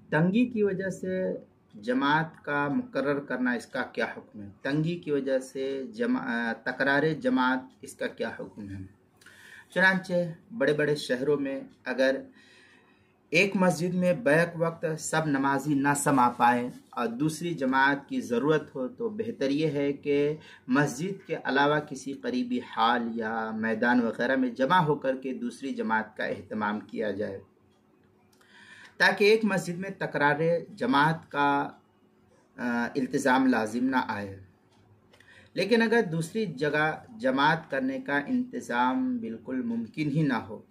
तंगी की वजह से जमात का मुकर्रर करना, इसका क्या हुक्म है? तंगी की वजह से तकरार जमात, इसका क्या हुक्म है? चुनांचे बड़े बड़े शहरों में अगर एक मस्जिद में बैक वक्त सब नमाजी ना समा पाए और दूसरी जमात की ज़रूरत हो, तो बेहतर ये है कि मस्जिद के अलावा किसी करीबी हाल या मैदान वगैरह में जमा होकर के दूसरी जमात का एहतमाम किया जाए, ताकि एक मस्जिद में तकरार जमात का इल्तिज़ाम लाजिम ना आए। लेकिन अगर दूसरी जगह जमात करने का इंतज़ाम बिल्कुल मुमकिन ही ना हो,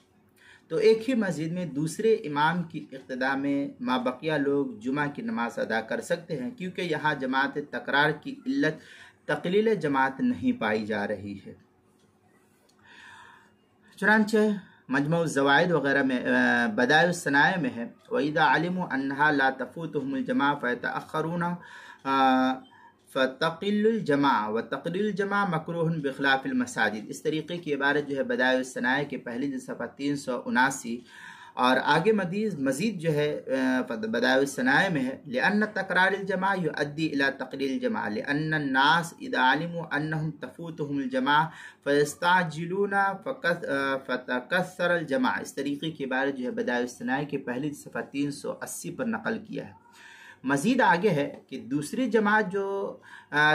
तो एक ही मस्जिद में दूसरे इमाम की इक़्तिदा में माबकिया लोग जुमा की नमाज अदा कर सकते हैं, क्योंकि यहाँ जमात तकरार की इल्लत तक़लील जमात नहीं पाई जा रही है। चुनांचे मजमू ज़वाइद वगैरह में बदाइउ सनाए में है, वइदा अलिमु अन्हा ला तफूतहुमुल जमा फयतअख़्ख़रून फ़तक़िल्लुल जमा व तक़लीलुल जमा मकरूहन बिख़िलाफ़िल मसाजिद। इस तरीक़े की इबारत जो है बदाइउ सनाए के पहली जो सफ़ा 379 और आगे मज़ीद जो है बदाइउ सनाए में है, लिअन्न तकरारिल जमा युअद्दी इला तक़लीलिल जमा लिअन्न अन्नास इज़ा अलिमू अन्नहुम तफूतहुमुल जमा फ़यस्ताजिलूना फ़तकस्सरल जमा। इस तरीक़े की इबारत जो है बदाइउ सनाए के पहली सफ़ा 380 पर नकल किया है। मज़ीद आगे है कि दूसरी जमात जो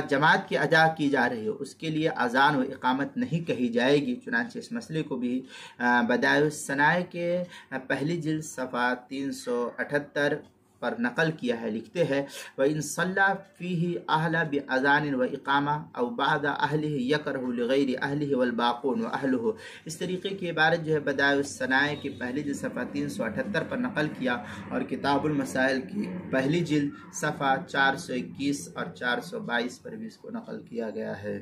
जमात की अदा की जा रही है उसके लिए अज़ान व इक़ामत नहीं कही जाएगी। चुनांचे इस मसले को भी बदाइउ सनाए के पहली जिल्द सफ़ा 378 पर नकल किया है। लिखते हैं व इन सल्ला फ़ीही अहला बि अज़ान व इक़ामा औ बाद अहलिही यकरहु लिग़ैरि अहलिही वल बाक़ून व अहलुहु। इस तरीक़े की इबारत जो है बदाइउ सनाए की पहली जिल्द सफ़ा 378 पर नकल किया और किताबुल मसाइल की पहली जिल्द सफ़ा 421 और 422 पर भी इसको नकल किया गया है।